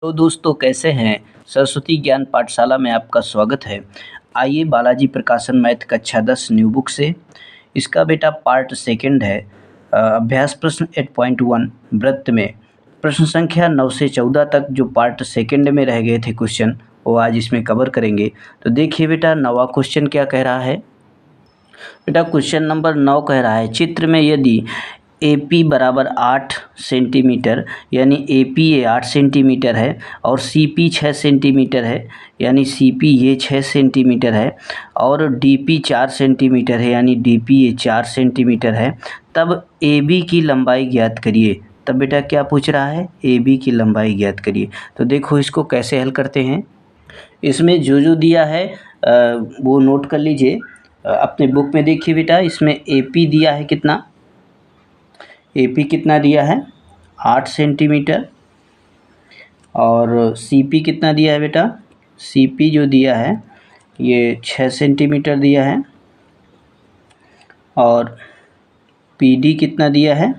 तो दोस्तों कैसे हैं। सरस्वती ज्ञान पाठशाला में आपका स्वागत है। आइए बालाजी प्रकाशन मैथ कक्षा 10 न्यू बुक से इसका बेटा पार्ट सेकंड है। अभ्यास प्रश्न 8.1 वृत्त में प्रश्न संख्या 9 से 14 तक जो पार्ट सेकंड में रह गए थे क्वेश्चन, वो आज इसमें कवर करेंगे। तो देखिए बेटा, नवा क्वेश्चन क्या कह रहा है। बेटा क्वेश्चन नंबर 9 कह रहा है, चित्र में यदि AP बराबर 8 सेंटीमीटर यानी AP ये 8 सेंटीमीटर है और CP 6 सेंटीमीटर है यानी CP ये 6 सेंटीमीटर है और DP 4 सेंटीमीटर है यानी DP ये 4 सेंटीमीटर है, तब AB की लंबाई ज्ञात करिए। तब बेटा क्या पूछ रहा है, AB की लंबाई ज्ञात करिए। तो देखो इसको कैसे हल करते हैं। इसमें जो दिया है वो नोट कर लीजिए। अपने बुक में देखिए बेटा, इसमें AP दिया है कितना, AP कितना दिया है 8 सेंटीमीटर और CP कितना दिया है बेटा, CP जो दिया है ये 6 सेंटीमीटर दिया है और PD कितना दिया है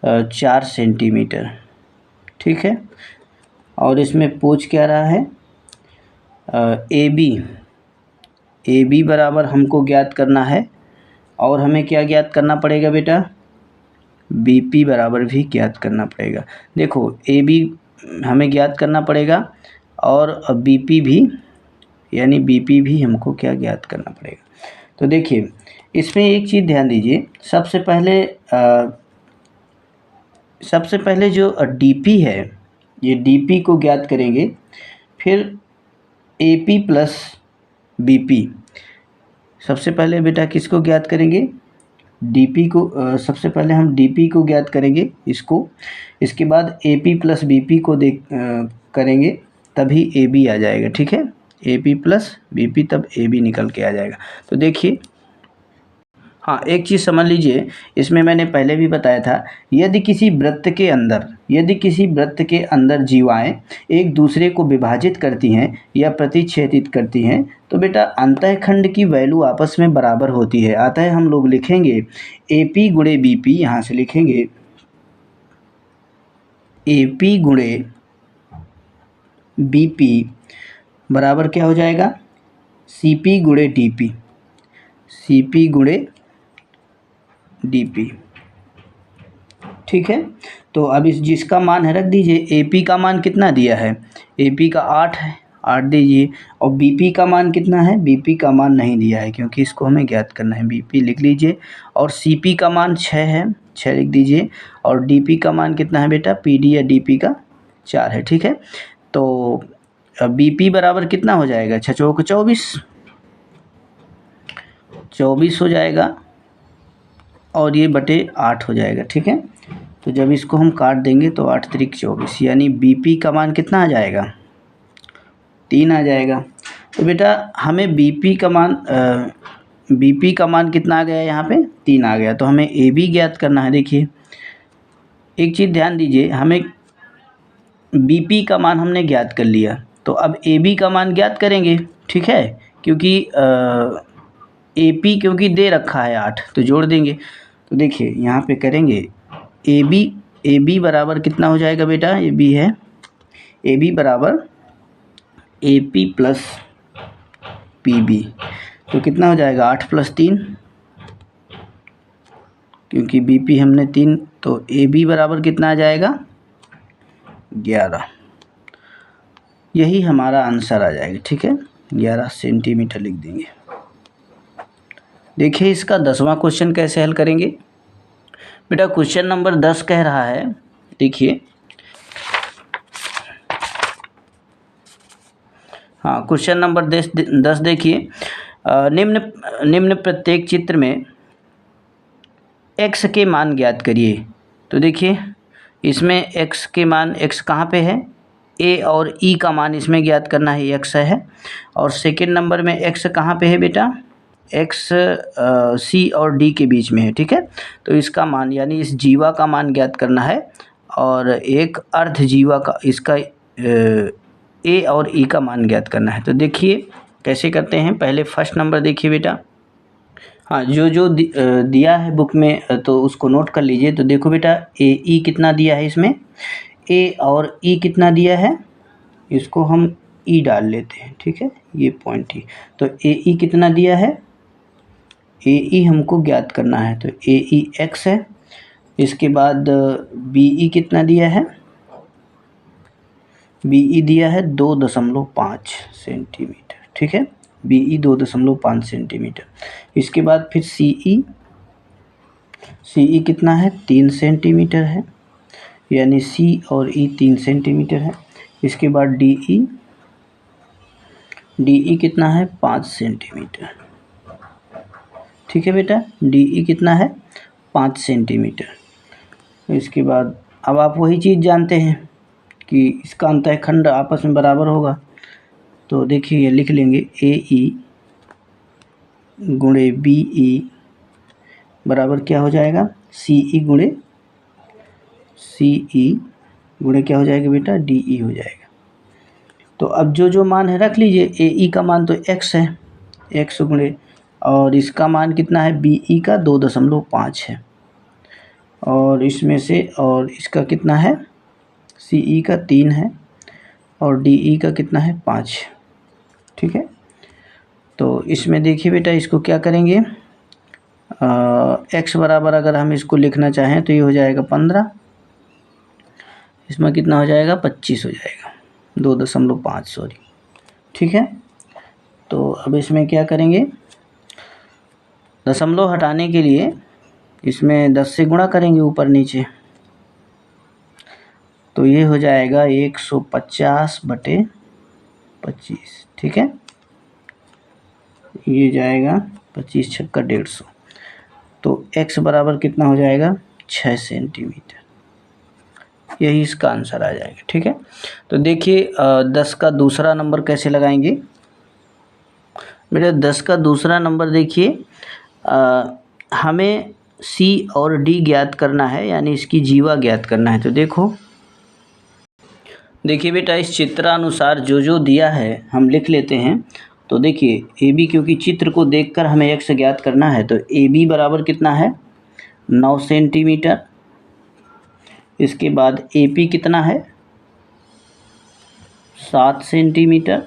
4 सेंटीमीटर। ठीक है, और इसमें पूछ क्या रहा है, AB बराबर हमको ज्ञात करना है और हमें क्या ज्ञात करना पड़ेगा बेटा, BP बराबर भी ज्ञात करना पड़ेगा। देखो AB हमें ज्ञात करना पड़ेगा और BP भी यानी BP भी हमको क्या ज्ञात करना पड़ेगा। तो देखिए इसमें एक चीज़ ध्यान दीजिए, सबसे पहले जो DP है ये DP को ज्ञात करेंगे, फिर AP प्लस BP। सबसे पहले बेटा किसको ज्ञात करेंगे, DP को। सबसे पहले हम DP को ज्ञात करेंगे इसको, इसके बाद AP प्लस BP को करेंगे, तभी AB आ जाएगा। ठीक है, AP प्लस BP तब AB निकल के आ जाएगा। तो देखिए, हाँ एक चीज़ समझ लीजिए, इसमें मैंने पहले भी बताया था, यदि किसी वृत्त के अंदर जीवाएं एक दूसरे को विभाजित करती हैं या प्रतिच्छेदित करती हैं तो बेटा अंतःखंड की वैल्यू आपस में बराबर होती है। अतः हम लोग लिखेंगे AP गुणे BP, यहाँ से लिखेंगे AP गुणे BP बराबर क्या हो जाएगा, CP गुणे DP, CP गुणे DP। ठीक है, तो अब इस जिसका मान है रख दीजिए। AP का मान कितना दिया है, AP का 8 है, 8 दीजिए। और BP का मान कितना है, BP का मान नहीं दिया है क्योंकि इसको हमें ज्ञात करना है, BP लिख लीजिए। और CP का मान 6 है, 6 लिख दीजिए। और DP का मान कितना है बेटा, PD या DP का 4 है। ठीक है, तो BP बराबर कितना हो जाएगा, 6 चौक 24 हो जाएगा और ये बटे 8 हो जाएगा। ठीक है, तो जब इसको हम काट देंगे तो 8 त्रिक 24 यानी BP का मान कितना आ जाएगा, 3 आ जाएगा। तो बेटा हमें BP का मान कितना आ गया, यहाँ पे 3 आ गया। तो हमें AB ज्ञात करना है। देखिए एक चीज़ ध्यान दीजिए, हमें BP का मान हमने ज्ञात कर लिया, तो अब AB का मान ज्ञात करेंगे। ठीक है, क्योंकि AP क्योंकि दे रखा है 8 तो जोड़ देंगे। तो देखिए यहाँ पे करेंगे AB बराबर कितना हो जाएगा बेटा, AB है AB बराबर AP प्लस PB, तो कितना हो जाएगा 8 प्लस 3, क्योंकि BP हमने 3, तो AB बराबर कितना आ जाएगा 11। यही हमारा आंसर आ जाएगा। ठीक है, 11 सेंटीमीटर लिख देंगे। देखिए इसका 10वां क्वेश्चन कैसे हल करेंगे। बेटा क्वेश्चन नंबर 10 कह रहा है, देखिए हाँ क्वेश्चन नंबर 10 देखिए, निम्न प्रत्येक चित्र में x के मान ज्ञात करिए। तो देखिए इसमें x के मान, x कहाँ पे है, A और E का मान इसमें ज्ञात करना है, x है। और सेकेंड नंबर में x कहाँ पे है बेटा, x C और D के बीच में है। ठीक है, तो इसका मान यानी इस जीवा का मान ज्ञात करना है और एक अर्ध जीवा का, इसका A और E का मान ज्ञात करना है। तो देखिए कैसे करते हैं। पहले फर्स्ट नंबर देखिए बेटा, हाँ जो दिया है बुक में तो उसको नोट कर लीजिए। तो देखो बेटा AE कितना दिया है, इसमें ए और ई कितना दिया है, इसको हम ई डाल लेते हैं, ठीक है, ये पॉइंट ही। तो ए ई कितना दिया है, ए ई हमको ज्ञात करना है, तो ए ई एक्स है। इसके बाद बी ई कितना दिया है, बी ई दिया है 2.5 सेंटीमीटर, ठीक है, बी ई 2.5 सेंटीमीटर। इसके बाद फिर सी ई कितना है, 3 सेंटीमीटर है, यानी सी और ई 3 सेंटीमीटर है। इसके बाद डी ई कितना है, 5 सेंटीमीटर, ठीक है बेटा, डी ई कितना है, 5 सेंटीमीटर। इसके बाद अब आप वही चीज़ जानते हैं कि इसका अंतःखंड आपस में बराबर होगा, तो देखिए ये लिख लेंगे, ए ई गुणे बी ई बराबर क्या हो जाएगा, सी ई गुणे क्या हो जाएगा बेटा, डी ई हो जाएगा। तो अब जो मान है रख लीजिए, ए ई का मान तो x है, x गुणे, और इसका मान कितना है, बी ई का 2.5 है, और इसमें से, और इसका कितना है, सी ई का 3 है, और डी ई का कितना है, 5, ठीक है। तो इसमें देखिए बेटा, इसको क्या करेंगे, x बराबर अगर हम इसको लिखना चाहें तो ये हो जाएगा 15, इसमें कितना हो जाएगा, 25 हो जाएगा, 2.5 सॉरी, ठीक है। तो अब इसमें क्या करेंगे, दशमलव हटाने के लिए इसमें 10 से गुणा करेंगे ऊपर नीचे, तो ये हो जाएगा 150/25, ठीक है, ये जाएगा 25 छक्का 150, तो x बराबर कितना हो जाएगा, 6 सेंटीमीटर, यही इसका आंसर आ जाएगा, ठीक है। तो देखिए 10 का दूसरा नंबर कैसे लगाएंगे बेटा, 10 का दूसरा नंबर देखिए, हमें C और D ज्ञात करना है, यानी इसकी जीवा ज्ञात करना है। तो देखिए बेटा, इस चित्रानुसार जो दिया है हम लिख लेते हैं। तो देखिए ए बी, क्योंकि चित्र को देखकर हमें x ज्ञात करना है, तो ए बी बराबर कितना है, 9 सेंटीमीटर। इसके बाद ए पी कितना है, 7 सेंटीमीटर,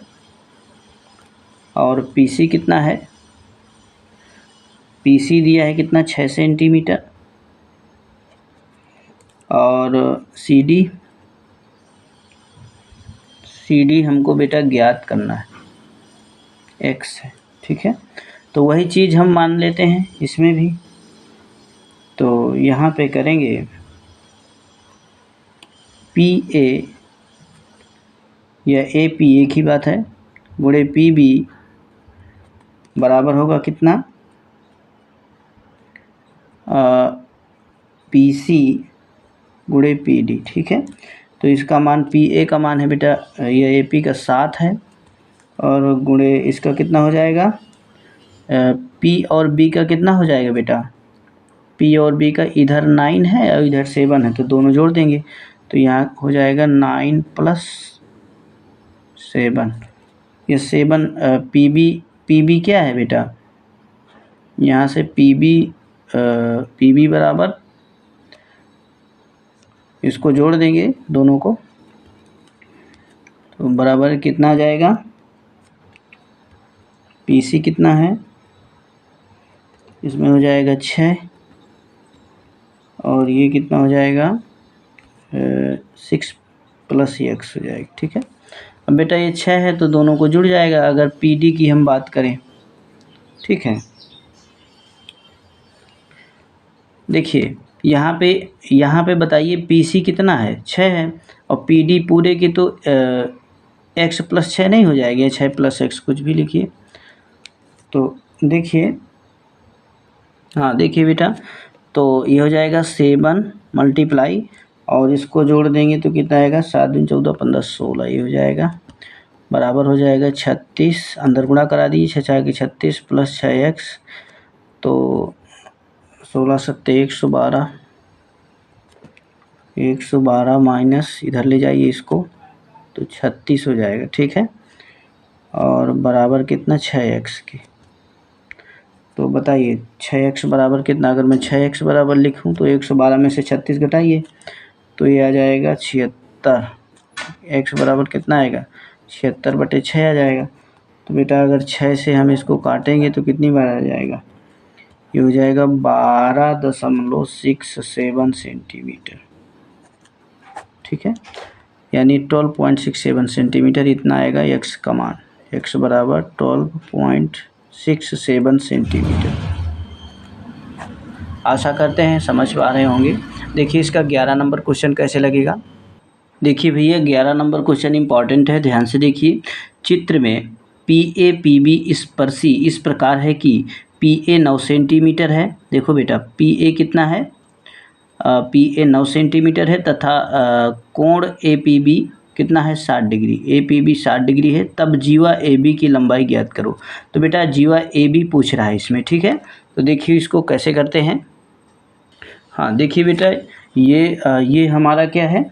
और पी सी कितना है, पी सी दिया है कितना, 6 सेंटीमीटर, और सी डी हमको बेटा ज्ञात करना है, x है, ठीक है। तो वही चीज़ हम मान लेते हैं इसमें भी, तो यहाँ पे करेंगे पी ए या ए पी एक ही बात है, गुणे पी बी बराबर होगा कितना, पी सी गुणे पी डी, ठीक है। तो इसका मान पी ए का मान है बेटा, ये ए पी का 7 है, और गुणे इसका कितना हो जाएगा, पी और बी का कितना हो जाएगा बेटा, पी और बी का इधर 9 है और इधर 7 है, तो दोनों जोड़ देंगे, तो यहाँ हो जाएगा 9 + 7, ये 7 पी बी क्या है बेटा, यहाँ से पी बी बराबर, इसको जोड़ देंगे दोनों को, तो बराबर कितना आ जाएगा, पी सी कितना है, इसमें हो जाएगा 6, और ये कितना हो जाएगा, 6 + x हो जाएगा, ठीक है। अब बेटा ये 6 है तो दोनों को जुड़ जाएगा, अगर पी डी की हम बात करें, ठीक है। देखिए यहाँ पे बताइए पी सी कितना है, 6 है, और पी डी पूरे की तो x + 6 नहीं हो जाएगी, 6 + x कुछ भी लिखिए। तो देखिए, हाँ देखिए बेटा, तो ये हो जाएगा 7 × और इसको जोड़ देंगे तो कितना आएगा, 7 × 14 = 15 16, ये हो जाएगा, बराबर हो जाएगा 36, अंदर गुणा करा दीजिए, 6 × 36 + 6x, तो 16 × 7 = 112 माइनस इधर ले जाइए इसको, तो 36 हो जाएगा, ठीक है, और बराबर कितना, 6x के। तो बताइए 6x बराबर कितना, अगर मैं 6x बराबर लिखूं तो 112 में से 36 घटाइए, तो ये आ जाएगा 76, x बराबर कितना आएगा 76/6 आ जाएगा। तो बेटा अगर 6 से हम इसको काटेंगे तो कितनी बार आ जाएगा, ये हो जाएगा 12.67 सेंटीमीटर, ठीक है, यानी 12.67 सेंटीमीटर इतना आएगा x का मान, x बराबर 12.67 सेंटीमीटर। आशा करते हैं समझ पा रहे होंगे। देखिए इसका 11 नंबर क्वेश्चन कैसे लगेगा। देखिए भैया 11 नंबर क्वेश्चन इंपॉर्टेंट है, ध्यान से देखिए। चित्र में PA स्पर्शी इस प्रकार है कि PA 9 सेंटीमीटर है। देखो बेटा PA कितना है, PA 9 सेंटीमीटर है तथा कोण APB कितना है 60 डिग्री, APB 60 डिग्री है। तब जीवा AB की लंबाई ज्ञात करो। तो बेटा जीवा AB पूछ रहा है इसमें, ठीक है। तो देखिए इसको कैसे करते हैं। हाँ देखिए बेटा ये हमारा क्या है,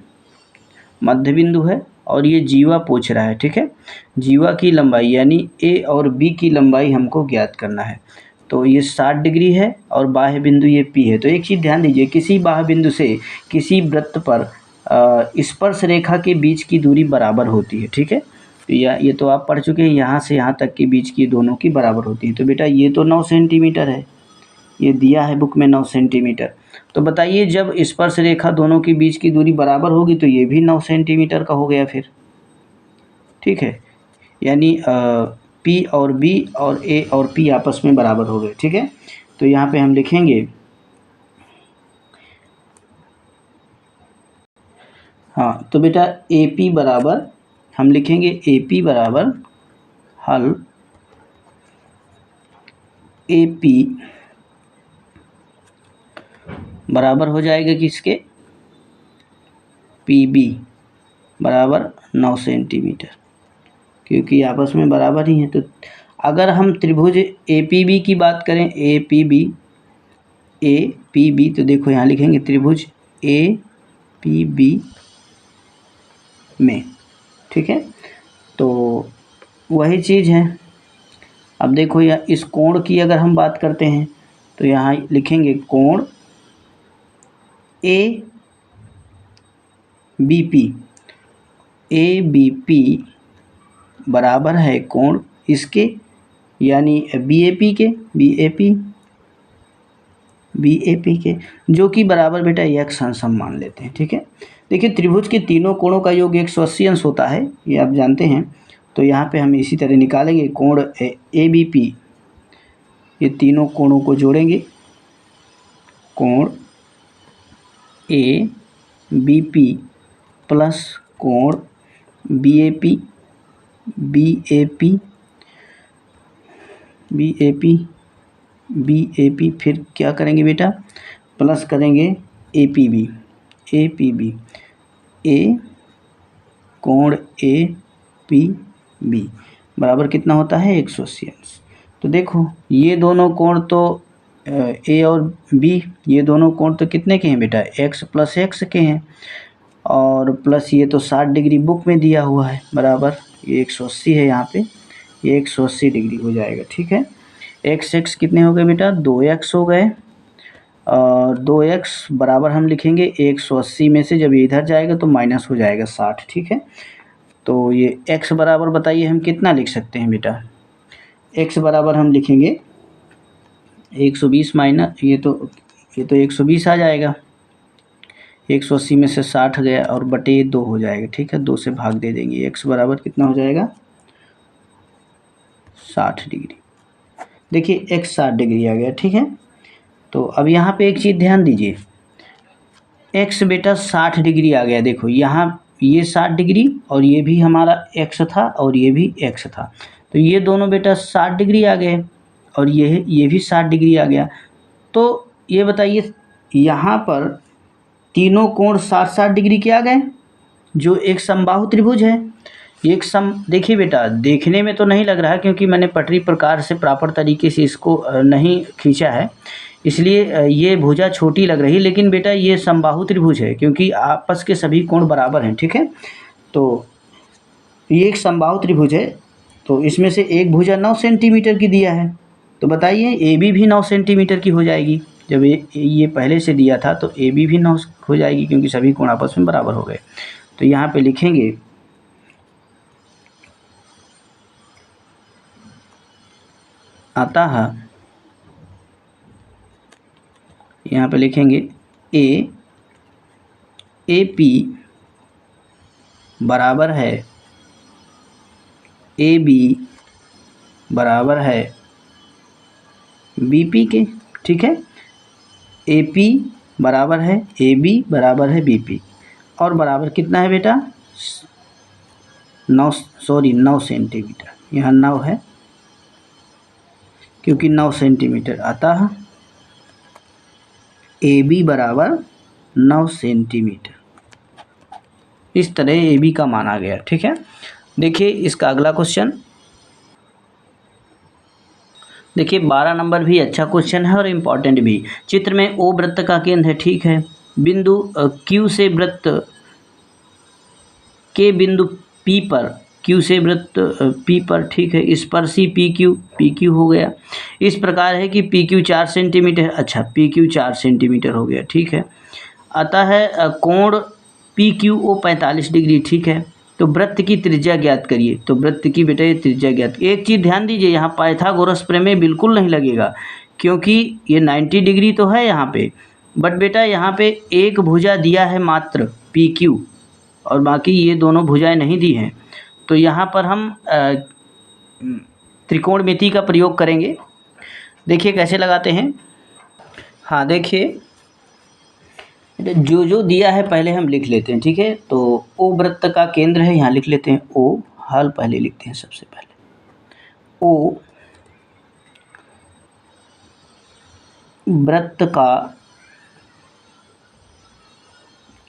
मध्य बिंदु है और ये जीवा पूछ रहा है, ठीक है। जीवा की लंबाई यानी A और B की लंबाई हमको ज्ञात करना है। तो ये 60 डिग्री है और बाह्य बिंदु ये P है। तो एक चीज़ ध्यान दीजिए, किसी बाह्य बिंदु से किसी वृत्त पर स्पर्श रेखा के बीच की दूरी बराबर होती है, ठीक है। तो ये तो आप पढ़ चुके हैं, यहाँ से यहाँ तक के बीच की दोनों की बराबर होती है। तो बेटा ये तो 9 सेंटीमीटर है, ये दिया है बुक में 9 सेंटीमीटर। तो बताइए जब स्पर्श रेखा दोनों के बीच की दूरी बराबर होगी तो ये भी 9 सेंटीमीटर का हो गया फिर, ठीक है। यानी P और B और A और P आपस में बराबर हो गए, ठीक है। तो यहाँ पे हम लिखेंगे, हाँ तो बेटा AP बराबर हम लिखेंगे AP बराबर हल AP बराबर हो जाएगा किसके, PB बराबर 9 सेंटीमीटर, क्योंकि आपस में बराबर ही हैं। तो अगर हम त्रिभुज APB की बात करें, APB तो देखो यहाँ लिखेंगे त्रिभुज APB में, ठीक है। तो वही चीज़ है। अब देखो या इस कोण की अगर हम बात करते हैं तो यहाँ लिखेंगे कोण ABP बराबर है कोण इसके यानी BAP के जो कि बराबर बेटा x अंश हम मान लेते हैं, ठीक है। देखिए त्रिभुज के तीनों कोणों का योग 180 अंश होता है, ये आप जानते हैं। तो यहाँ पे हम इसी तरह निकालेंगे कोण ABP, ये तीनों कोणों को जोड़ेंगे, कोण ABP प्लस कोण BAP फिर क्या करेंगे बेटा, प्लस करेंगे APB कोण APB बराबर कितना होता है 180 अंश। तो देखो ये दोनों कोण तो A और B ये दोनों कोण तो कितने के हैं बेटा, x प्लस x के हैं, और प्लस ये तो 60 डिग्री बुक में दिया हुआ है बराबर, ये 180 है यहाँ पे, ये 180 डिग्री हो जाएगा, ठीक है। x कितने हो गए बेटा 2x हो गए, और 2x बराबर हम लिखेंगे 180 में से जब ये इधर जाएगा तो माइनस हो जाएगा 60, ठीक है। तो ये x बराबर बताइए हम कितना लिख सकते हैं बेटा, x बराबर हम लिखेंगे 120 माइनस ये तो 120 आ जाएगा, 180 में से 60 गया और बटे 2 हो जाएगा, ठीक है। 2 से भाग दे देंगे, x बराबर कितना हो जाएगा 60 डिग्री। देखिए x 60 डिग्री आ गया, ठीक है। तो अब यहाँ पे एक चीज़ ध्यान दीजिए, x बेटा 60 डिग्री आ गया। देखो यहाँ ये 60 डिग्री और ये भी हमारा x था और ये भी x था, तो ये दोनों बेटा 60 डिग्री आ गए और ये भी 60 डिग्री आ गया। तो ये बताइए यहाँ पर तीनों कोण 60-60 डिग्री के आ गए, जो एक समबाहु त्रिभुज है। देखिए बेटा देखने में तो नहीं लग रहा है क्योंकि मैंने पटरी प्रकार से प्रॉपर तरीके से इसको नहीं खींचा है, इसलिए ये भुजा छोटी लग रही, लेकिन बेटा ये समबाहु त्रिभुज है क्योंकि आपस के सभी कोण बराबर हैं, ठीक है। तो ये एक समबाहु त्रिभुज है, तो इसमें से एक भुजा 9 सेंटीमीटर की दिया है, तो बताइए AB भी 9 सेंटीमीटर की हो जाएगी। जब ये पहले से दिया था तो AB भी 9 हो जाएगी क्योंकि सभी कोण आपस में बराबर हो गए। तो यहाँ पे लिखेंगे अतः, यहाँ पे लिखेंगे AP बराबर है AB बराबर है BP के, ठीक है। AP बराबर है AB बराबर है BP, और बराबर कितना है बेटा 9 सेंटीमीटर, यहाँ 9 है क्योंकि 9 सेंटीमीटर। अतः AB बराबर 9 सेंटीमीटर, इस तरह AB का माना गया, ठीक है। देखिए इसका अगला क्वेश्चन, देखिए 12 नंबर भी अच्छा क्वेश्चन है और इम्पॉर्टेंट भी। चित्र में O वृत्त का केंद्र है, ठीक है। बिंदु Q से वृत्त के बिंदु P पर, Q से वृत्त P पर, ठीक है, स्पर्शी PQ हो गया। इस प्रकार है कि PQ 4 सेंटीमीटर, अच्छा PQ 4 सेंटीमीटर हो गया, ठीक है। अतः कोण PQO 45 डिग्री, ठीक है। तो वृत्त की त्रिज्या ज्ञात करिए, तो वृत्त की बेटा ये त्रिज्या ज्ञात। एक चीज़ ध्यान दीजिए, यहाँ पाइथागोरस प्रमेय बिल्कुल नहीं लगेगा, क्योंकि ये 90 डिग्री तो है यहाँ पे, बट बेटा यहाँ पे एक भुजा दिया है मात्र PQ, और बाकी ये दोनों भुजाएं नहीं दी हैं। तो यहाँ पर हम त्रिकोणमिति का प्रयोग करेंगे। देखिए कैसे लगाते हैं। हाँ देखिए, जो दिया है पहले हम लिख लेते हैं, ठीक है। तो O वृत्त का केंद्र है, यहाँ लिख लेते हैं O, हल पहले लिखते हैं सबसे पहले। O वृत्त का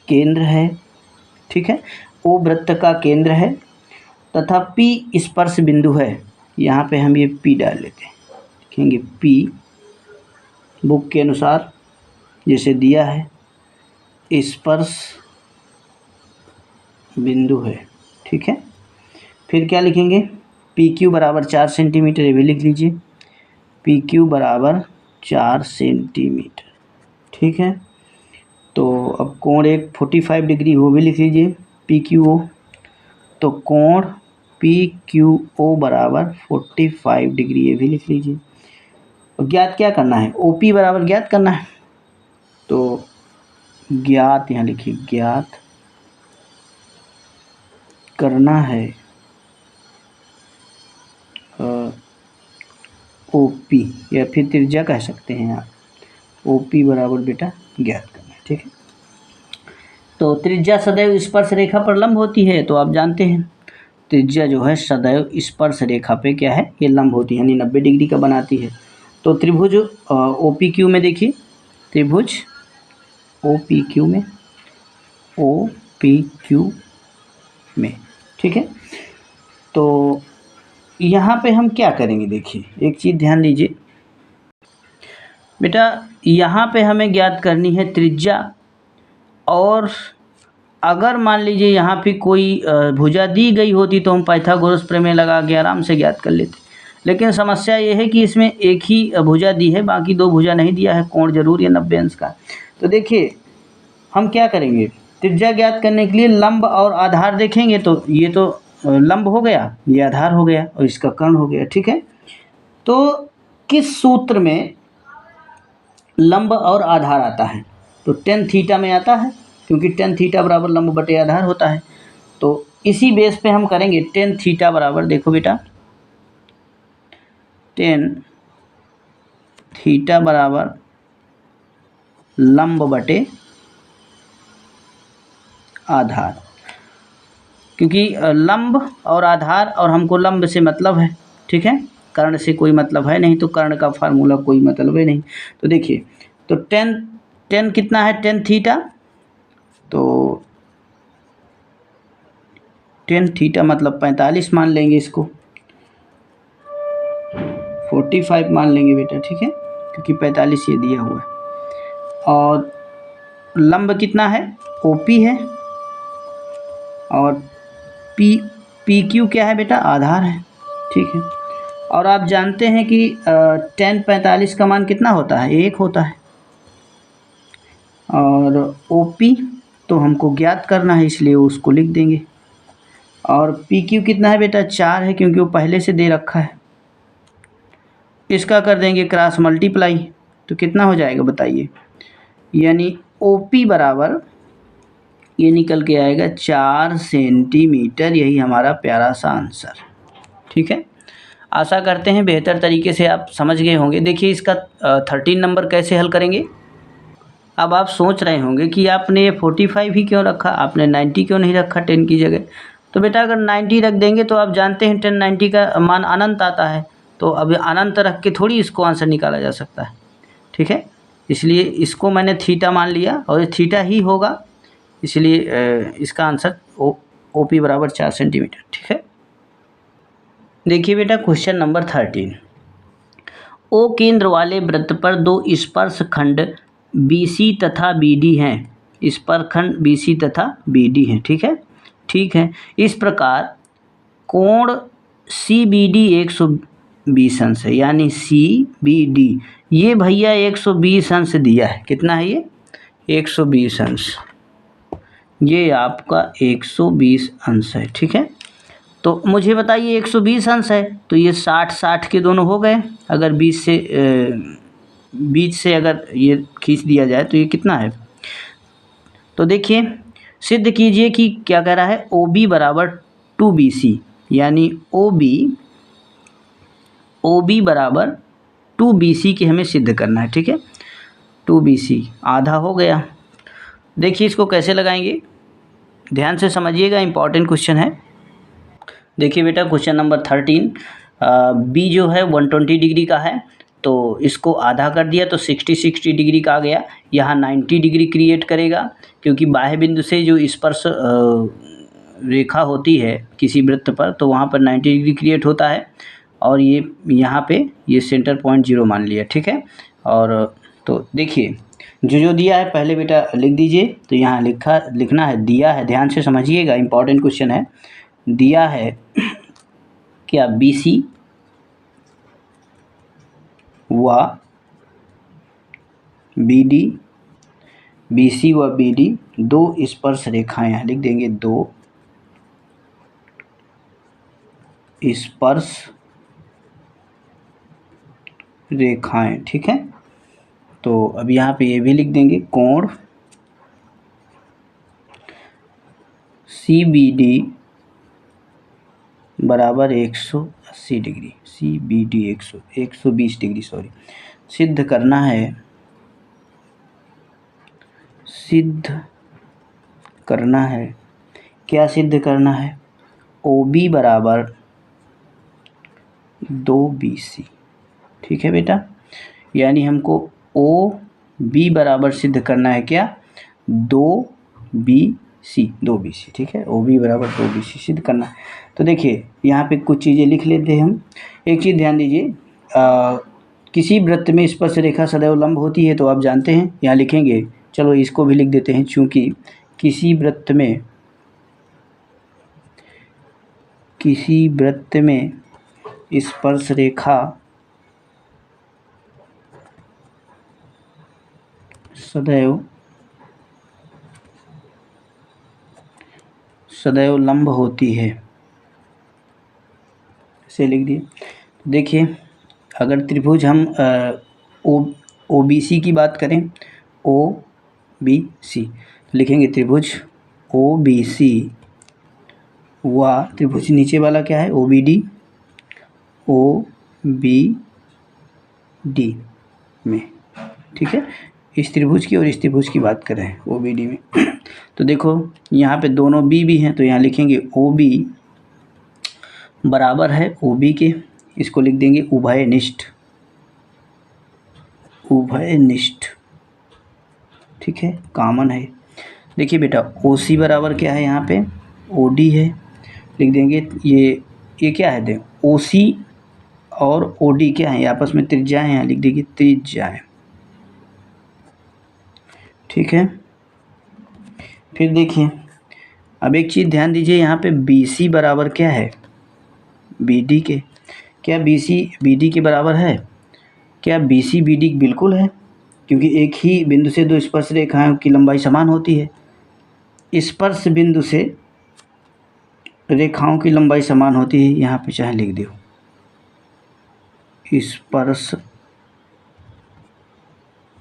केंद्र है, ठीक है। O वृत्त का केंद्र है तथा P स्पर्श बिंदु है। यहाँ पे हम ये P डाल लेते हैं, लिखेंगे P बुक के अनुसार जैसे दिया है स्पर्श बिंदु है, ठीक है। फिर क्या लिखेंगे, PQ बराबर 4 सेंटीमीटर, ये भी लिख लीजिए, PQ बराबर 4 सेंटीमीटर, ठीक है। तो अब कोण एक 45 डिग्री, वो भी लिख लीजिए PQO। तो कोण PQO बराबर 45 डिग्री, ये भी लिख लीजिए। और ज्ञात क्या करना है, OP बराबर ज्ञात करना है। तो ज्ञात, यहाँ लिखिए ज्ञात करना है OP, या फिर त्रिज्या कह सकते हैं आप। OP बराबर बेटा ज्ञात करना है, ठीक है। तो त्रिज्या सदैव स्पर्श रेखा पर लंब होती है, तो आप जानते हैं त्रिज्या जो है सदैव स्पर्श रेखा पे क्या है, ये लंब होती है, यानी 90 डिग्री का बनाती है। तो त्रिभुज OPQ में देखिए, त्रिभुज OPQ में, ठीक है। तो यहाँ पे हम क्या करेंगे, देखिए एक चीज़ ध्यान दीजिए बेटा, यहाँ पे हमें ज्ञात करनी है त्रिज्या, और अगर मान लीजिए यहाँ पे कोई भुजा दी गई होती तो हम पाइथागोरस प्रमेय लगा के आराम से ज्ञात कर लेते। लेकिन समस्या ये है कि इसमें एक ही भुजा दी है, बाकी दो भुजा नहीं दिया है, कोण जरूर है 90 अंश का। तो देखिए हम क्या करेंगे, त्रिज्या ज्ञात करने के लिए लंब और आधार देखेंगे। तो ये तो लंब हो गया, ये आधार हो गया, और इसका कर्ण हो गया, ठीक है। तो किस सूत्र में लंब और आधार आता है, तो tan थीटा में आता है, क्योंकि tan थीटा बराबर लंब बटे आधार होता है। तो इसी बेस पे हम करेंगे tan थीटा बराबर, देखो बेटा tan थीटा बराबर लंब बटे आधार, क्योंकि लंब और आधार, और हमको लंब से मतलब है, ठीक है, कर्ण से कोई मतलब है नहीं, तो कर्ण का फार्मूला कोई मतलब है नहीं। तो देखिए, तो tan कितना है, tan थीटा, तो tan थीटा मतलब 45 मान लेंगे, इसको 45 मान लेंगे बेटा, ठीक है, क्योंकि 45 ये दिया हुआ है। और लंब कितना है, OP है, और PQ क्या है बेटा, आधार है, ठीक है। और आप जानते हैं कि tan 45 का मान कितना होता है, 1 होता है। और OP, तो हमको ज्ञात करना है, इसलिए उसको लिख देंगे। और पी क्यू कितना है बेटा, 4 है, क्योंकि वो पहले से दे रखा है। इसका कर देंगे क्रॉस मल्टीप्लाई, तो कितना हो जाएगा बताइए, यानी ओ पी बराबर ये निकल के आएगा 4 सेंटीमीटर। यही हमारा प्यारा सा आंसर। ठीक है, आशा करते हैं बेहतर तरीके से आप समझ गए होंगे। देखिए इसका 13 नंबर कैसे हल करेंगे। अब आप सोच रहे होंगे कि आपने 45 ही क्यों रखा, आपने 90 क्यों नहीं रखा 10 की जगह। तो बेटा अगर 90 रख देंगे तो आप जानते हैं 10 90 का मान अनंत आता है, तो अब अनंत रख के थोड़ी इसको आंसर निकाला जा सकता है। ठीक है, इसलिए इसको मैंने थीटा मान लिया और ये थीटा ही होगा, इसलिए इसका आंसर ओ पी बराबर 4 सेंटीमीटर। ठीक है, देखिए बेटा क्वेश्चन नंबर 13। ओ केंद्र वाले वृत्त पर दो स्पर्श खंड BC तथा BD हैं। स्पर्श खंड BC तथा BD हैं। ठीक है, ठीक है, इस प्रकार कोण CBD 120 अंश है, यानी CBD ये भैया 120 अंश दिया है। कितना है ये, 120 अंश, ये आपका 120 अंश है। ठीक है, तो मुझे बताइए 120 अंश है तो ये 60 के दोनों हो गए। अगर बीच से अगर ये खींच दिया जाए तो ये कितना है। तो देखिए सिद्ध कीजिए कि क्या कह रहा है, OB बराबर 2BC, यानी OB बराबर 2BC की हमें सिद्ध करना है। ठीक है, 2BC आधा हो गया। देखिए इसको कैसे लगाएंगे, ध्यान से समझिएगा, इम्पॉर्टेंट क्वेश्चन है। देखिए बेटा क्वेश्चन नंबर 13, बी जो है 120 डिग्री का है, तो इसको आधा कर दिया तो 60 डिग्री का आ गया। यहाँ 90 डिग्री क्रिएट करेगा, क्योंकि बाह्य बिंदु से जो स्पर्श रेखा होती है किसी वृत्त पर, तो वहाँ पर 90 डिग्री क्रिएट होता है। और ये यहाँ पे ये सेंटर पॉइंट 0 मान लिया। ठीक है, और तो देखिए जो दिया है पहले बेटा लिख दीजिए। तो यहाँ लिखना है, दिया है, ध्यान से समझिएगा, इम्पॉर्टेंट क्वेश्चन है। दिया है क्या, BC व BD, BC व BD दो स्पर्श रेखाएं हैं। लिख देंगे दो स्पर्श रेखाएं। ठीक है, तो अब यहाँ पे ये भी लिख देंगे, कोण CBD बराबर 180 डिग्री, CBD 120 डिग्री सॉरी, सिद्ध करना है क्या सिद्ध करना है, OB बराबर 2BC। ठीक है बेटा, यानी हमको OB बराबर सिद्ध करना है क्या, 2BC। ठीक है, OB बराबर 2BC सिद्ध करना है। तो देखिए यहाँ पे कुछ चीज़ें लिख लेते हैं हम। एक चीज़ ध्यान दीजिए, किसी वृत्त में स्पर्श रेखा सदैव लंब होती है, तो आप जानते हैं, यहाँ लिखेंगे, चलो इसको भी लिख देते हैं, चूँकि किसी वृत्त में स्पर्श रेखा सदैव लंब होती है, इसे लिख दिए। देखिए अगर त्रिभुज हम OBC की बात करें, OBC लिखेंगे त्रिभुज OBC व त्रिभुज नीचे वाला क्या है, OBD में। ठीक है, इस त्रिभुज की और इस त्रिभुज की बात कर रहे हैं OBD में। तो देखो यहाँ पे दोनों B भी हैं, तो यहाँ लिखेंगे OB बराबर है OB के, इसको लिख देंगे उभयनिष्ठ। ठीक है, कॉमन है। देखिए बेटा OC बराबर क्या है, यहाँ पे OD है, लिख देंगे ये क्या है, देखो OC और OD क्या है, आपस में त्रिज्या है, यहाँ लिख देंगे त्रिज्या है। ठीक है, फिर देखिए अब एक चीज़ ध्यान दीजिए, यहाँ पे BC बराबर क्या है, BD के। क्या BC BD के बराबर है, क्या BC BD बिल्कुल है, क्योंकि एक ही बिंदु से दो स्पर्श रेखाओं की लंबाई समान होती है। स्पर्श बिंदु से रेखाओं की लंबाई समान होती है, यहाँ पे चाहे लिख दो, स्पर्श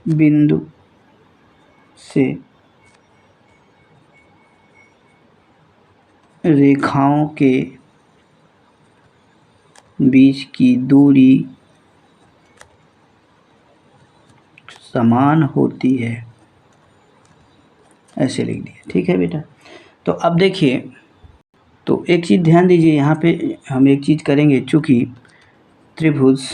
बिंदु से रेखाओं के बीच की दूरी समान होती है, ऐसे लिख दिया। ठीक है बेटा। तो अब देखिए, तो एक चीज़ ध्यान दीजिए, यहाँ पे हम एक चीज़ करेंगे, चूँकि त्रिभुज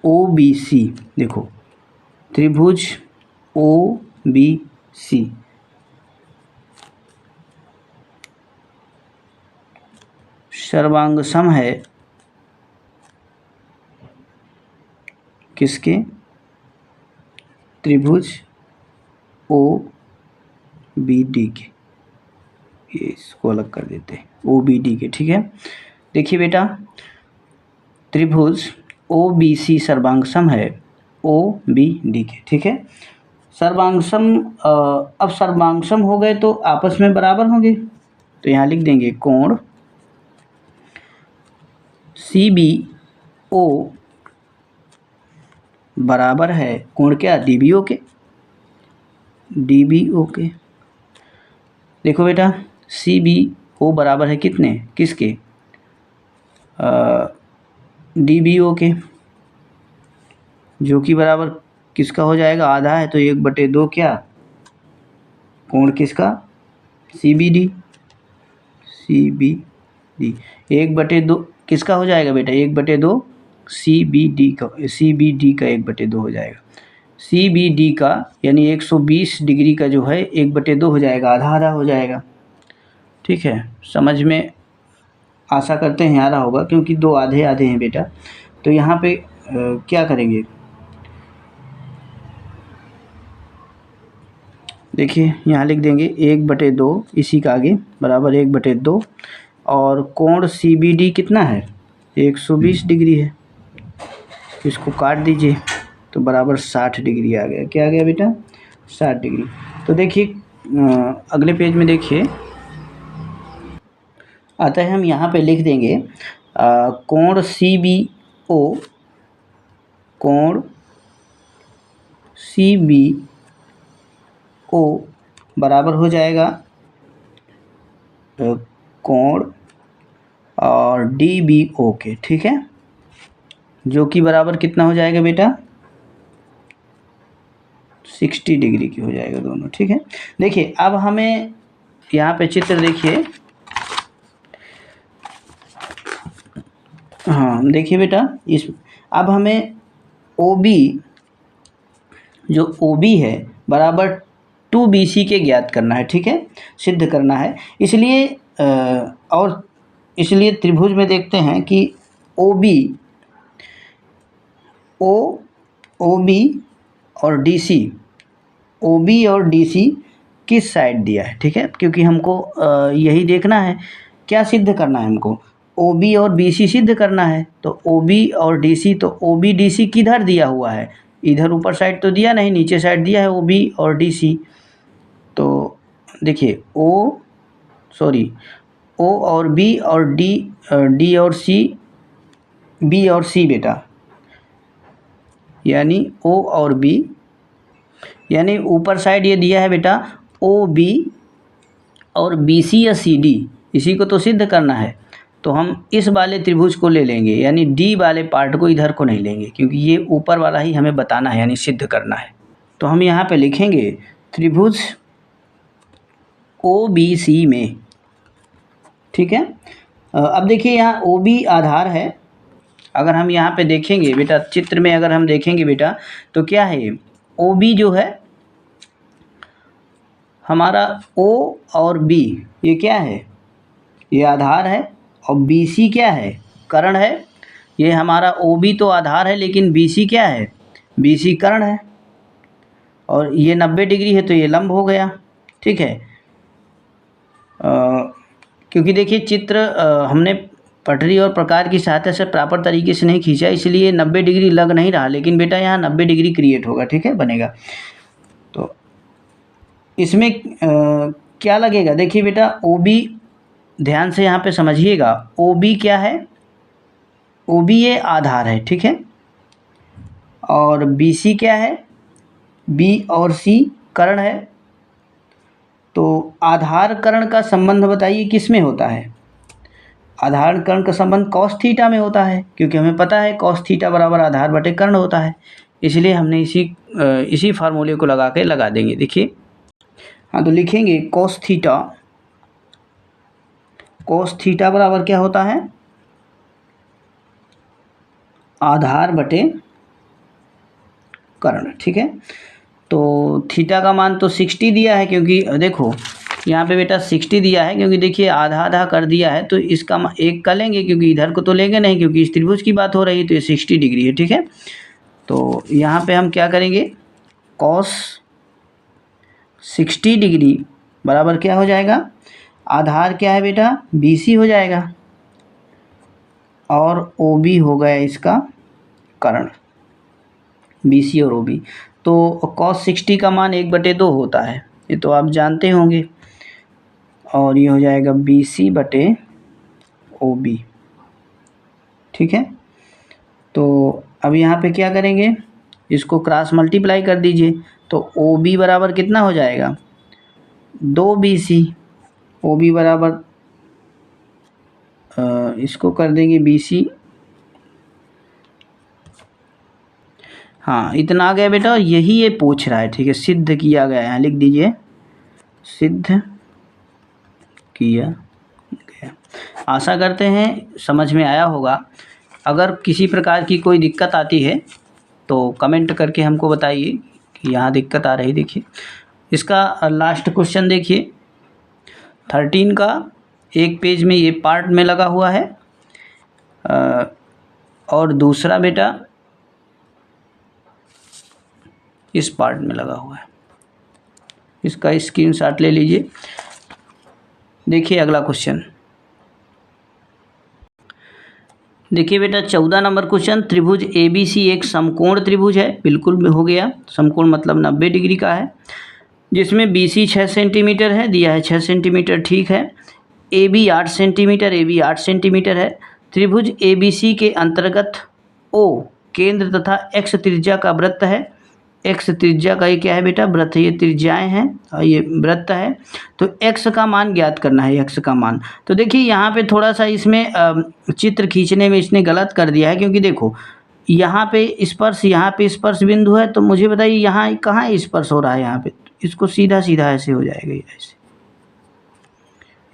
OBC, देखो त्रिभुज OBC सर्वांग सम है किसके? त्रिभुज OBD के। ये इसको अलग कर देते हैं, OBD के। ठीक है, देखिए बेटा, त्रिभुज OBC सर्वांग सम है OBD के। ठीक है, सर्वांग सम, अब सर्वांग सम हो गए तो आपस में बराबर होंगे, तो यहाँ लिख देंगे कोण CBO बराबर है कोण क्या? DBO के। DBO के, देखो बेटा, CBO बराबर है कितने? किसके? DBO के, जो कि बराबर किसका हो जाएगा? आधा है, तो 1/2 क्या? कोण किसका? CBD। 1/2 किसका हो जाएगा बेटा? 1/2 CBD का, 1/2 हो जाएगा। CBD का यानी 120 डिग्री का जो है 1/2 हो जाएगा, आधा आधा हो जाएगा। ठीक है, समझ में आशा करते हैं आ रहा होगा, क्योंकि 2 आधे आधे हैं बेटा। तो यहाँ पे क्या करेंगे, देखिए यहाँ लिख देंगे 1/2, इसी का आगे बराबर 1/2, और कोण CBD कितना है? 120 डिग्री है, इसको काट दीजिए तो बराबर 60 डिग्री आ गया। क्या आ गया बेटा? 60 डिग्री। तो देखिए अगले पेज में देखिए, अतः हम यहाँ पे लिख देंगे कोण CBO, कोण CBO बराबर हो जाएगा कोण और DBO के। ठीक है, जो कि बराबर कितना हो जाएगा बेटा? 60 डिग्री की हो जाएगा दोनों। ठीक है, देखिए अब हमें यहाँ पे चित्र देखिए, हाँ देखिए बेटा, इस अब हमें OB, जो OB है बराबर 2BC के ज्ञात करना है। ठीक है, सिद्ध करना है। इसलिए और इसलिए त्रिभुज में देखते हैं कि OB और DC किस साइड दिया है। ठीक है, क्योंकि हमको यही देखना है, क्या सिद्ध करना है हमको? OB और BC सिद्ध करना है। तो OB और DC, तो OB DC किधर दिया हुआ है? इधर ऊपर साइड तो दिया नहीं, नीचे साइड दिया है OB और DC। तो देखिए O और B और D और C, B और C बेटा, यानी O और B, यानी ऊपर साइड ये दिया है बेटा OB और BC या CD, इसी को तो सिद्ध करना है। तो हम इस वाले त्रिभुज को ले लेंगे, यानी D वाले पार्ट को, इधर को नहीं लेंगे, क्योंकि ये ऊपर वाला ही हमें बताना है, यानी सिद्ध करना है। तो हम यहाँ पे लिखेंगे त्रिभुज OBC में। ठीक है, अब देखिए यहाँ OB आधार है। अगर हम यहाँ पे देखेंगे बेटा, चित्र में अगर हम देखेंगे बेटा, तो क्या है? OB जो है हमारा, O और B ये क्या है? ये आधार है, और BC क्या है? कर्ण है। ये हमारा OB तो आधार है, लेकिन BC क्या है? BC कर्ण है, और ये 90 डिग्री है, तो ये लंब हो गया। ठीक है, क्योंकि देखिए चित्र हमने पटरी और प्रकार की सहायता से प्रॉपर तरीके से नहीं खींचा, इसलिए 90 डिग्री लग नहीं रहा, लेकिन बेटा यहाँ 90 डिग्री क्रिएट होगा। ठीक है, बनेगा। तो इसमें क्या लगेगा, देखिए बेटा ओ बी, ध्यान से यहाँ पे समझिएगा, ओ बी क्या है, ओ बी ये आधार है, ठीक है, और बी सी क्या है, बी और सी कर्ण है। तो आधार कर्ण का संबंध बताइए किस में होता है, आधार कर्ण का संबंध कॉस थीटा में होता है, क्योंकि हमें पता है कॉस थीटा बराबर आधार बटे कर्ण होता है, इसलिए हमने इसी फार्मूले को लगा देंगे। देखिए हाँ, तो लिखेंगे कॉस थीटा बराबर क्या होता है, आधार बटे कर्ण, ठीक है। तो थीटा का मान तो 60 दिया है, क्योंकि देखो यहाँ पे बेटा 60 दिया है, क्योंकि देखिए आधा आधा कर दिया है, तो इसका एक का लेंगे, क्योंकि इधर को तो लेंगे नहीं, क्योंकि इस त्रिभुज की बात हो रही है, तो ये 60 डिग्री है, ठीक है। तो यहाँ पे हम क्या करेंगे, कॉस 60 डिग्री बराबर क्या हो जाएगा, आधार क्या है बेटा, BC हो जाएगा, और OB हो गया इसका कर्ण, BC और OB। तो cos 60 का मान 1/2 होता है, ये तो आप जानते होंगे, और ये हो जाएगा BC बटे OB, ठीक है। तो अब यहाँ पे क्या करेंगे, इसको क्रॉस मल्टीप्लाई कर दीजिए, तो OB बराबर कितना हो जाएगा, 2BC, OB बराबर इसको कर देंगे BC, हाँ इतना आ गया बेटा, यही ये पूछ रहा है, ठीक है, सिद्ध किया गया है, लिख दीजिए सिद्ध किया गया। आशा करते हैं समझ में आया होगा। अगर किसी प्रकार की कोई दिक्कत आती है तो कमेंट करके हमको बताइए कि यहाँ दिक्कत आ रही। देखिए इसका लास्ट क्वेश्चन देखिए, 13 का एक पेज में ये पार्ट में लगा हुआ है, और दूसरा बेटा इस पार्ट में लगा हुआ है, इसका स्क्रीनशॉट ले लीजिए। देखिए अगला क्वेश्चन, देखिए बेटा 14 नंबर क्वेश्चन, त्रिभुज ABC एक समकोण त्रिभुज है, बिल्कुल हो गया, समकोण मतलब 90 डिग्री का है, जिसमें BC 6 सेंटीमीटर है, दिया है 6 सेंटीमीटर, ठीक है। AB 8 सेंटीमीटर, AB 8 सेंटीमीटर है। त्रिभुज ABC के अंतर्गत O केंद्र तथा X त्रिज्या का वृत्त है, X त्रिज्या का ये क्या है बेटा, वृत्त, ये त्रिज्याएं हैं और ये वृत्त है। तो X का मान ज्ञात करना है, X का मान। तो देखिए यहाँ पे थोड़ा सा इसमें चित्र खींचने में इसने गलत कर दिया है, क्योंकि देखो यहाँ पे स्पर्श, यहाँ पे स्पर्श बिंदु है, तो मुझे बताइए यहाँ कहाँ स्पर्श हो रहा है, यहाँ पे इसको सीधा सीधा ऐसे हो जाएगा, ये ऐसे,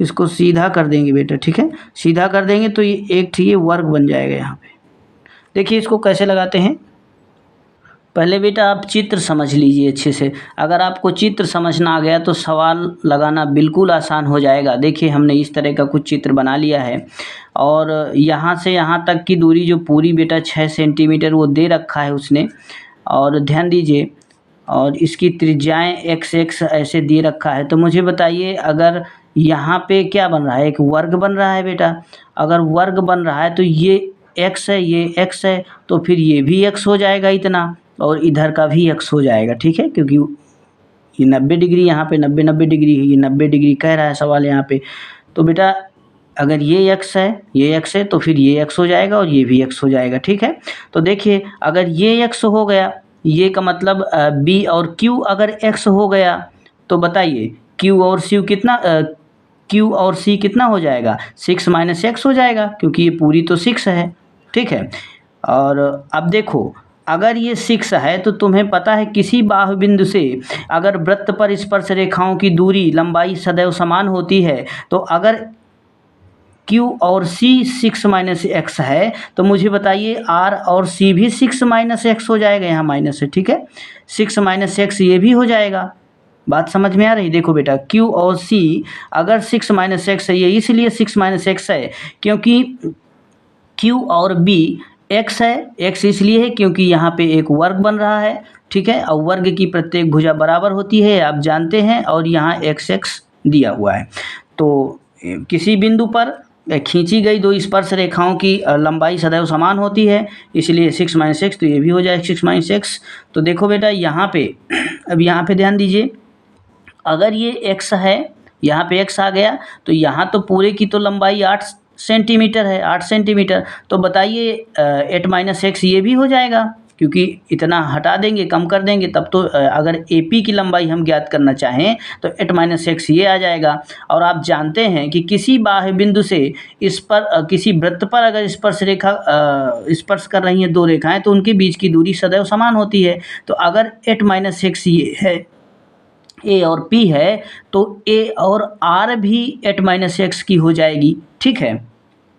इसको सीधा कर देंगे बेटा, ठीक है, सीधा कर देंगे तो ये एक ये वर्ग बन जाएगा यहाँ पे। देखिए इसको कैसे लगाते हैं, पहले बेटा आप चित्र समझ लीजिए अच्छे से, अगर आपको चित्र समझना आ गया तो सवाल लगाना बिल्कुल आसान हो जाएगा। देखिए हमने इस तरह का कुछ चित्र बना लिया है, और यहाँ से यहाँ तक की दूरी जो पूरी बेटा 6 सेंटीमीटर वो दे रखा है उसने, और ध्यान दीजिए, और इसकी त्रिज्याएं x ऐसे दे रखा है। तो मुझे बताइए अगर यहाँ पे क्या बन रहा है, एक वर्ग बन रहा है बेटा, अगर वर्ग बन रहा है तो ये x है, ये x है, तो फिर ये भी x हो जाएगा इतना, और इधर का भी x हो जाएगा, ठीक है, क्योंकि ये 90 डिग्री, यहाँ पे 90 डिग्री है, ये 90 डिग्री कह रहा है सवाल यहाँ पे। तो बेटा अगर ये x है, ये x है, तो फिर ये x हो जाएगा और ये भी x हो जाएगा, ठीक है। तो देखिए अगर ये x हो गया, ये का मतलब B और Q अगर x हो गया, तो बताइए Q और C कितना, Q और C कितना हो जाएगा, 6 - x हो जाएगा, क्योंकि ये पूरी तो 6 है, ठीक है। और अब देखो अगर ये 6 है तो तुम्हें पता है किसी बाह्य बिंदु से अगर वृत्त पर स्पर्श रेखाओं की दूरी लंबाई सदैव समान होती है, तो अगर Q और C 6 - x है, तो मुझे बताइए R और C भी 6 - x हो जाएगा, यहाँ माइनस है, ठीक है, 6 - x ये भी हो जाएगा। बात समझ में आ रही, देखो बेटा Q और C अगर 6 - x है, ये इसलिए 6 - x है क्योंकि Q और B x है, x इसलिए है क्योंकि यहाँ पे एक वर्ग बन रहा है, ठीक है, और वर्ग की प्रत्येक भुजा बराबर होती है, आप जानते हैं, और यहाँ x दिया हुआ है। तो किसी बिंदु पर खींची गई दो स्पर्श रेखाओं की लंबाई सदैव समान होती है, इसलिए 6 - x, तो ये भी हो जाएगा 6 - x। तो देखो बेटा यहाँ पे, अब यहाँ पे ध्यान दीजिए, अगर ये x है, यहाँ पे x आ गया, तो यहाँ तो पूरे की तो लंबाई 8 सेंटीमीटर है, 8 सेंटीमीटर। तो बताइए 8 माइनस एक्स ये भी हो जाएगा, क्योंकि इतना हटा देंगे, कम कर देंगे, तब तो अगर AP की लंबाई हम ज्ञात करना चाहें तो 8 माइनस एक्स ये आ जाएगा। और आप जानते हैं कि किसी बाह्य बिंदु से इस पर किसी वृत्त पर अगर स्पर्श कर रही हैं दो रेखाएं, तो उनके बीच की दूरी सदैव समान होती है। तो अगर 8 माइनस एक्स ये है, A और P है, तो A और R भी 8 माइनस एक्स की हो जाएगी। ठीक है,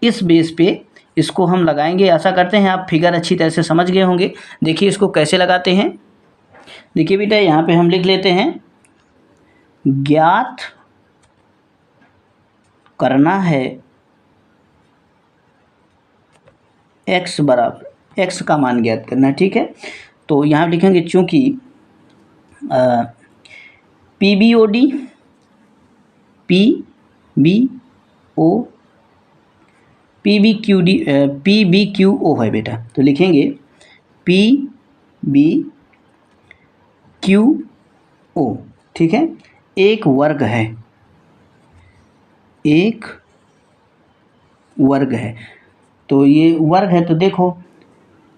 इस बेस पे इसको हम लगाएंगे। आशा करते हैं आप फिगर अच्छी तरह से समझ गए होंगे। देखिए इसको कैसे लगाते हैं। देखिए बेटा, यहाँ पे हम लिख लेते हैं, ज्ञात करना है x बराबर, x का मान ज्ञात करना है। ठीक है, तो यहाँ लिखेंगे चूँकि PBOD PBQO है बेटा, तो लिखेंगे PBQO। ठीक है, एक वर्ग है, एक वर्ग है, तो ये वर्ग है। तो देखो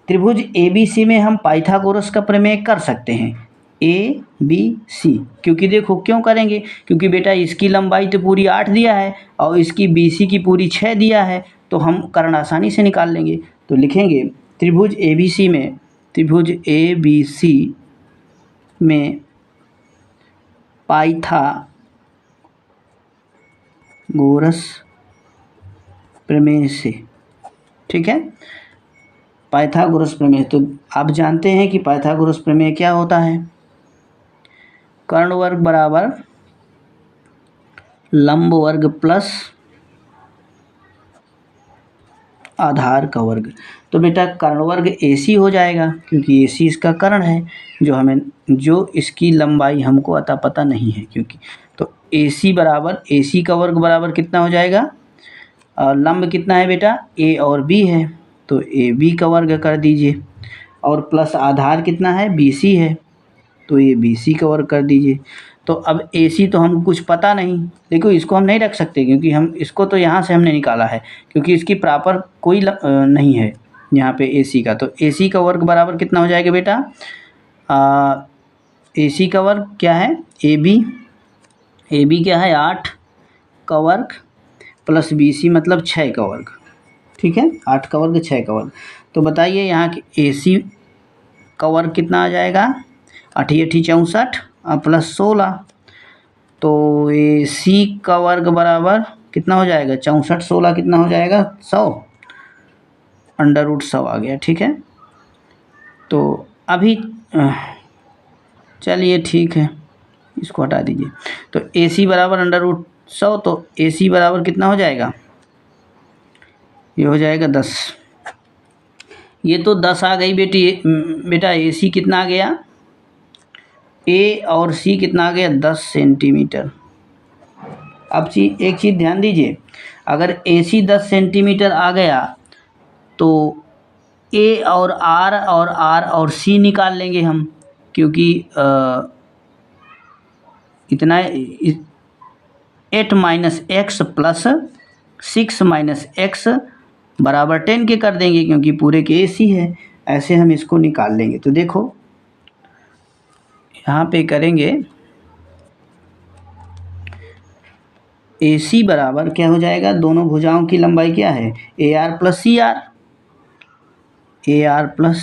त्रिभुज ABC में हम पाइथागोरस का प्रमेय कर सकते हैं, ABC, क्योंकि देखो क्यों करेंगे, क्योंकि बेटा इसकी लंबाई तो पूरी 8 दिया है और इसकी BC की पूरी 6 दिया है, तो हम कर्ण आसानी से निकाल लेंगे। तो लिखेंगे त्रिभुज ABC में पाइथागोरस प्रमेय से। ठीक है, पाइथागोरस प्रमेय, तो आप जानते हैं कि पाइथागोरस प्रमेय क्या होता है, कर्ण वर्ग बराबर लंब वर्ग प्लस आधार का वर्ग। तो बेटा कर्ण वर्ग AC हो जाएगा, क्योंकि AC इसका कर्ण है, जो इसकी लंबाई हमको अता पता नहीं है, क्योंकि तो AC का वर्ग बराबर कितना हो जाएगा, लंब कितना है बेटा, A और B है, तो AB का वर्ग कर दीजिए, और प्लस आधार कितना है, BC है, तो ये BC का वर्ग कर दीजिए। तो अब AC तो हमको कुछ पता नहीं, देखो इसको हम नहीं रख सकते, क्योंकि हम इसको तो यहाँ से हमने निकाला है, क्योंकि इसकी प्रॉपर कोई नहीं है यहाँ पे AC का। तो AC का वर्ग बराबर कितना हो जाएगा बेटा, AC का वर्ग क्या है, AB क्या है, 8 का वर्ग प्लस BC मतलब 6 का वर्ग। ठीक है, 8 का वर्ग 6 का वर्ग। तो बताइए यहाँ की AC का वर्ग कितना आ जाएगा, 8 8 64 प्लस 16, तो AC का वर्ग बराबर कितना हो जाएगा, 64 16 कितना हो जाएगा, 100, √100 आ गया। ठीक है, तो अभी चलिए ठीक है, इसको हटा दीजिए। तो AC बराबर √100, तो AC बराबर कितना हो जाएगा, ये हो जाएगा 10। ये तो 10 आ गई बेटा AC कितना आ गया, A और C कितना आ गया, 10 सेंटीमीटर। अब एक चीज़ ध्यान दीजिए, अगर AC 10 सेंटीमीटर आ गया तो A और R और C निकाल लेंगे हम, क्योंकि इतना 8 minus x plus 6 minus x बराबर 10 के कर देंगे, क्योंकि पूरे के AC है, ऐसे हम इसको निकाल लेंगे। तो देखो यहाँ पे करेंगे, AC बराबर क्या हो जाएगा, दोनों भुजाओं की लंबाई क्या है, AR प्लस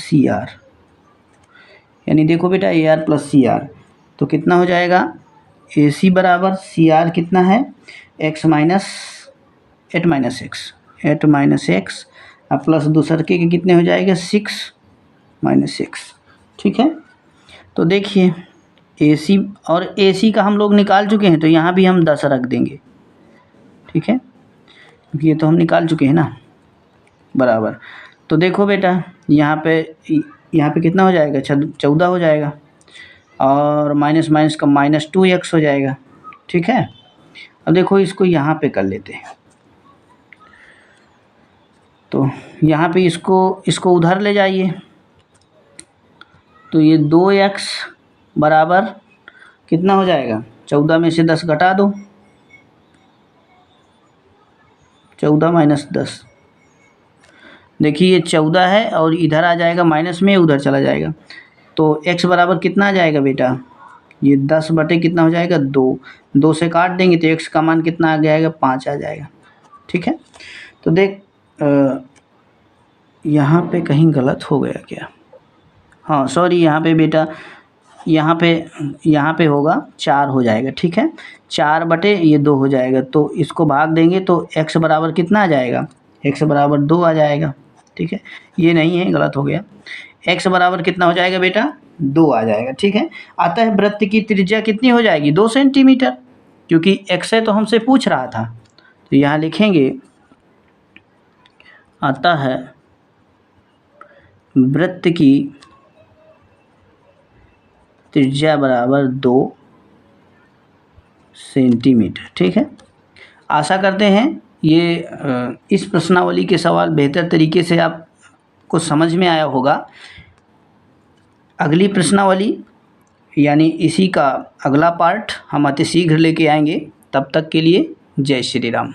CR, यानी देखो बेटा AR प्लस CR, तो कितना हो जाएगा, AC बराबर CR कितना है, 8 माइनस एक्स प्लस दूसरे के कितने हो जाएगा, 6 माइनस 6। ठीक है, तो देखिए AC और AC का हम लोग निकाल चुके हैं, तो यहाँ भी हम 10 रख देंगे। ठीक है, क्योंकि ये तो हम निकाल चुके हैं ना, बराबर। तो देखो बेटा यहाँ पे कितना हो जाएगा, 14 हो जाएगा, और माइनस माइनस का -2x हो जाएगा। ठीक है, अब देखो इसको यहाँ पे कर लेते हैं, तो यहाँ पे इसको उधर ले जाइए, तो ये 2x बराबर कितना हो जाएगा, 14 में से 10 घटा दो, 14 माइनस 10, देखिए ये 14 है और इधर आ जाएगा माइनस में, उधर चला जाएगा, तो x बराबर कितना आ जाएगा बेटा, ये 10 बटे कितना हो जाएगा 2, 2 से काट देंगे तो x का मान कितना आ जाएगा 5 आ जाएगा। ठीक है, तो देख यहाँ पे कहीं गलत हो गया क्या, हाँ सॉरी, यहाँ पे बेटा यहाँ पे होगा 4 हो जाएगा। ठीक है, 4 बटे ये 2 हो जाएगा, तो इसको भाग देंगे तो x बराबर कितना आ जाएगा, x बराबर 2 आ जाएगा। ठीक है, ये नहीं है, गलत हो गया, x बराबर कितना हो जाएगा बेटा 2 आ जाएगा। ठीक है, अतः वृत्त की त्रिज्या कितनी हो जाएगी 2 सेंटीमीटर, क्योंकि x है तो हमसे पूछ रहा था, तो यहाँ लिखेंगे अतः वृत्त की त्रिज्या बराबर 2 सेंटीमीटर। ठीक है, आशा करते हैं ये इस प्रश्नावली के सवाल बेहतर तरीके से आपको समझ में आया होगा। अगली प्रश्नावली यानी इसी का अगला पार्ट हम अति शीघ्र लेके आएंगे, तब तक के लिए जय श्री राम।